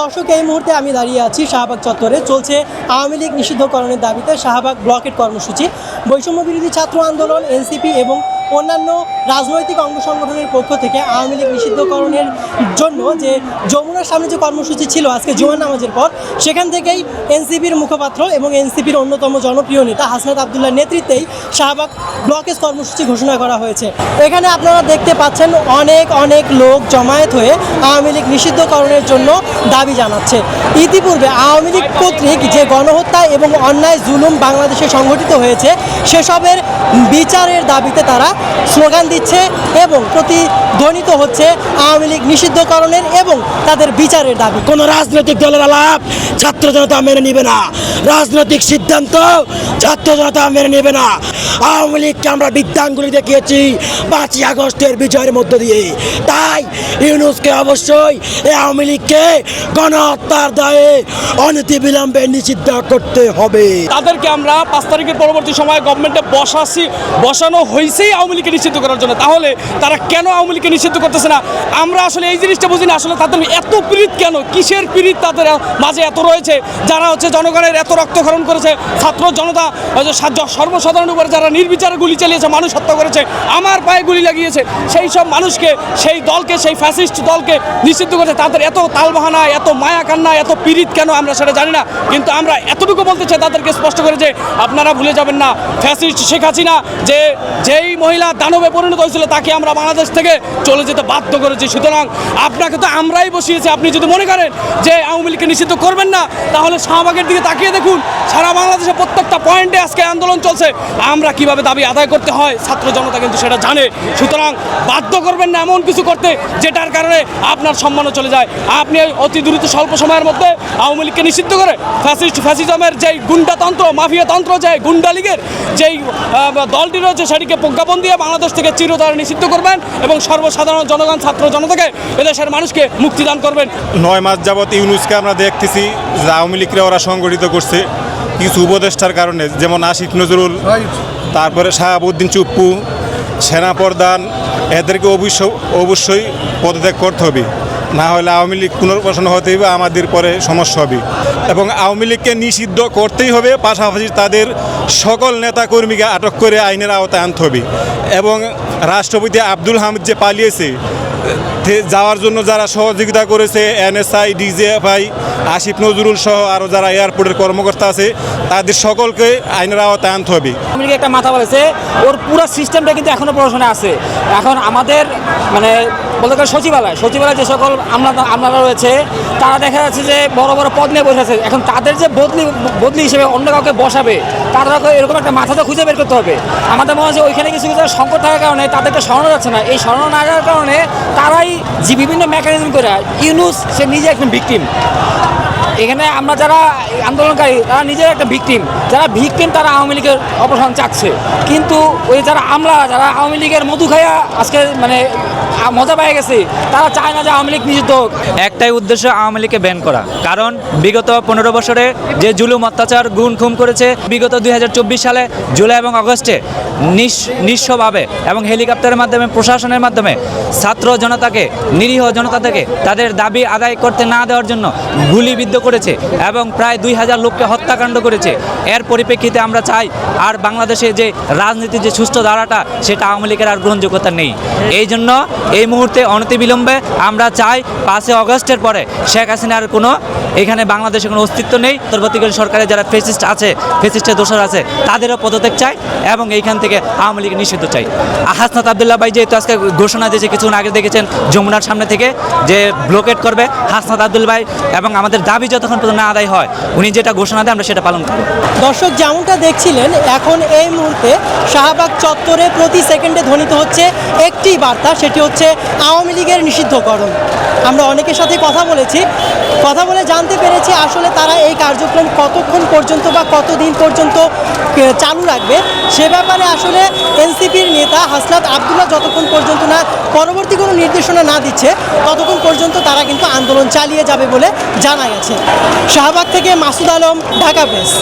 দর্শক, এই মুহূর্তে আমি দাঁড়িয়ে আছি শাহবাগ চত্বরে। চলছে আওয়ামী লীগ নিষিদ্ধকরণের দাবিতে শাহবাগ ব্লকেট কর্মসূচি। বৈষম্য বিরোধী ছাত্র আন্দোলন, এনসিপি এবং অন্যান্য রাজনৈতিক অঙ্গ সংগঠনের পক্ষ থেকে আওয়ামী লীগ নিষিদ্ধকরণের জন্য যে যমুনার সামনে যে কর্মসূচি ছিল আজকে জুমার নামাজের পর, সেখান থেকেই এনসিপির মুখপাত্র এবং এনসিপির অন্যতম জনপ্রিয় নেতা হাসনাত আবদুল্লাহর নেতৃত্বেই শাহবাগ ব্লকেজ কর্মসূচি ঘোষণা করা হয়েছে। এখানে আপনারা দেখতে পাচ্ছেন অনেক লোক জমায়েত হয়ে আওয়ামী লীগ নিষিদ্ধকরণের জন্য দাবি জানাচ্ছে। ইতিপূর্বে আওয়ামী লীগ কর্তৃক যে গণহত্যা এবং অন্যায় জুলুম বাংলাদেশে সংঘটিত হয়েছে সেসবের বিচারের দাবিতে তারা স্লোগান দিচ্ছে এবং প্রতিধ্বনিত হচ্ছে আওয়ামী লীগ নিষিদ্ধকরণের এবং তাদের বিচারের দাবি। কোনো রাজনৈতিক দলের আলাপ ছাত্র জনতা মেনে নেবে না, রাজনৈতিক সিদ্ধান্ত ছাত্র জনতা মেনে নেবে না। আওয়ামী লীগকে আমরা বৃদ্ধাঙ্গুলি দেখিয়েছি 5ই আগস্টের বিজয়ের মধ্য দিয়ে। তাই ইউনূসকে অবশ্যই এই আওয়ামী লীগকে গণহত্যার দায়ে অনতিবিলম্বে নিষিদ্ধ করতে হবে। তাদেরকে আমরা 5 তারিখের পরবর্তী সময়ে গভর্নমেন্টে বসানো হয়েছেই আওয়ামী লীগকে নিষিদ্ধ করার জন্য। তাহলে তারা কেন আওয়ামী লীগকে নিষিদ্ধ করতেছে না? আমরা আসলে এই জিনিসটা বুঝি না। আসলে তাদের এত পীড়িত কেন, কিসের পীড়িত তাদের মাঝে এত রয়েছে? যারা জনগণের এত রক্তক্ষরণ করেছে, ছাত্র জনতা সর্বসাধারণ উপরে যারা নির্বিচারে গুলি চালিয়েছে, মানুষ হত্যা করেছে, আমার পায়ে গুলি লাগিয়েছে, সেই সব মানুষকে, সেই দলকে, সেই ফ্যাসিস্ট দলকে নিষিদ্ধ করেছে। তাদের এত তালবাহানা, এত মায়া কান্না, এত পীড়িত কেন আমরা সেটা জানি না। কিন্তু আমরা এতটুকু বলতে চাই তাদেরকে স্পষ্ট করে যে আপনারা ভুলে যাবেন না, ফ্যাসিস্ট শেখ হাসিনা যেই মহিলা দানবে পরিণত হয়েছিল তাকে আমরা বাংলাদেশ থেকে চলে যেতে বাধ্য করেছি। সুতরাং আপনাকে তো আমরাই বসিয়েছি। আপনি যদি মনে করেন যে আওয়ামী লীগকে নিষিদ্ধ করবেন না, তাহলে শাহবাগের দিকে তাকিয়ে দেখুন। সারা বাংলাদেশে প্রত্যেকটা পয়েন্টে আজকে আন্দোলন চলছে। আমরা কিভাবে দাবি আদায় করতে হয় ছাত্র জনতা কিন্তু সেটা জানে। সুতরাং বাধ্য করবেন না এমন কিছু করতে যেটার কারণে আপনার সম্মানও চলে যায়। আপনি অতি দ্রুত স্বল্প সময়ের মধ্যে আওয়ামী লীগকে নিষিদ্ধ করে ফ্যাসিজমের যেই গুন্ডাতন্ত্র, মাফিয়াতন্ত্র, যে গুন্ডা লীগের যেই দলটি রয়েছে সেটিকে প্রজ্ঞাপন দিয়ে বাংলাদেশ থেকে চিরতরে নিষিদ্ধ করবেন এবং সর্বসাধারণ জনগণ, ছাত্র জনতাকে, এদেশের মানুষকে মুক্তিদান করবেন। 9 মাস যাবৎ ইউনূসকে আমরা দেখতেছি যে আওয়ামী লীগরা ওরা সংগঠিত করছে কিছু উপদেষ্টার কারণে, যেমন আসিফ নজরুল, তারপরে শাহাবুদ্দিন চুপ্পু, সেনাপ্রধান, এদেরকে অবশ্যই পদত্যাগ করতে হবে। না হলে আওয়ামী লীগ পুনর্বাসন হতে হবে, আমাদের পরে সমস্যা হবে। এবং আওয়ামী লীগকে নিষিদ্ধ করতেই হবে, পাশাপাশি তাদের সকল নেতাকর্মীকে আটক করে আইনের আওতায় আনতে হবে। এবং রাষ্ট্রপতি আব্দুল হামিদ যে পালিয়েছে, যাওয়ার জন্য যারা সহযোগিতা করেছে, এনএসআই, ডিজিএফআই, আসিফ নজরুল সহ আরও যারা এয়ারপোর্টের কর্মকর্তা আছে, তাদের সকলকে আইনের আওতায় আনতে হবে। আওয়ামী লীগ একটা মাথা বলেছে, ওর পুরো সিস্টেমটা কিন্তু এখনও প্রশাসনে আছে। এখন আমাদের মানে বলতে গেলে সচিবালয় যে সকল আমলারা রয়েছে, তারা দেখা যাচ্ছে যে বড় বড় পদ নিয়ে বসে আছে। এখন তাদের যে বদলি হিসেবে অন্য কাউকে বসাবে, তারা এরকম একটা মাথা তো খুঁজে বের করতে হবে। আমাদের মনে হচ্ছে ওইখানে কিছু সংকট থাকার কারণে তাদেরকে সরানো যাচ্ছে না। এই সরানো না যাওয়ার কারণে তারাই যে বিভিন্ন মেকানিজম করে, ইউনূস সে নিজে একজন ভিকটিম। এখানে আমরা যারা আন্দোলনকারী তারা নিজের একটা ভিকটিম, যারা ভিকটিম তারা আওয়ামী লীগের অপসারণ চাচ্ছে। কিন্তু ওই যারা আমলা, যারা আওয়ামী লীগের মধু খাইয়া আজকে মানে মজা পেয়ে গেছে, তারা চায় না যে আওয়ামী লীগ নিষিদ্ধ হোক। একটাই উদ্দেশ্য আওয়ামী লীগকে ব্যান করা। কারণ বিগত 15 বছরে যে জুলুম অত্যাচার গুম খুম করেছে, বিগত 2024 সালে জুলাই এবং আগস্টে নিঃস্বভাবে এবং হেলিকপ্টারের মাধ্যমে, প্রশাসনের মাধ্যমে ছাত্র জনতাকে, নিরীহ জনতা থেকে তাদের দাবি আদায় করতে না দেওয়ার জন্য গুলিবিদ্ধ করেছে এবং প্রায় 2000 লোককে হত্যাকাণ্ড করেছে। এর পরিপ্রেক্ষিতে আমরা চাই আর বাংলাদেশে যে রাজনীতির যে সুষ্ঠু ধারাটা, সেটা আওয়ামী লীগের আর গ্রহণযোগ্যতা নেই। এই জন্য এই মুহূর্তে অনতিবিলম্বে আমরা চাই 5 আগস্টের পরে শেখ হাসিনার কোনো এখানে বাংলাদেশে কোনো অস্তিত্ব নেই। অন্তর্বর্তীকালীন সরকারের যারা ফ্যাসিস্ট আছে, ফ্যাসিস্টের দোষর আছে, তাদেরও পদত্যাগ চাই এবং এইখান থেকে আওয়ামী লীগ নিষিদ্ধ চাই। হাসনাত আবদুল্লাহ ভাই যেহেতু আজকে ঘোষণা দিয়েছে, কিছুক্ষণ আগে দেখেছেন যমুনার সামনে থেকে যে ব্লকেট করবে, হাসনাত আবদুল্লাহ ভাই এবং আমাদের দাবি যতক্ষণ পর্যন্ত না আদায় হয়, উনি যেটা ঘোষণা দেয় আমরা সেটা পালন করব। দর্শক, যেমনটা দেখছিলেন, এখন এই মুহূর্তে শাহবাগ চত্বরে প্রতি সেকেন্ডে ধ্বনিত হচ্ছে একটি বার্তা, সেটি হচ্ছে আওয়ামী লীগের নিষিদ্ধকরণ। আমরা অনেকের সাথে কথা বলে জানতে পেরেছি আসলে তারা এই কার্যক্রম কতক্ষণ পর্যন্ত বা কতদিন পর্যন্ত চালু রাখবে সে ব্যাপারে আসলে এনসিপির নেতা হাসনাত আবদুল্লাহ যতক্ষণ পর্যন্ত না পরবর্তী কোনো নির্দেশনা না দিচ্ছে ততক্ষণ পর্যন্ত তারা কিন্তু আন্দোলন চালিয়ে যাবে বলে জানা গেছে। শাহবাগ থেকে মাসুদ আলম, ঢাকা প্রেস।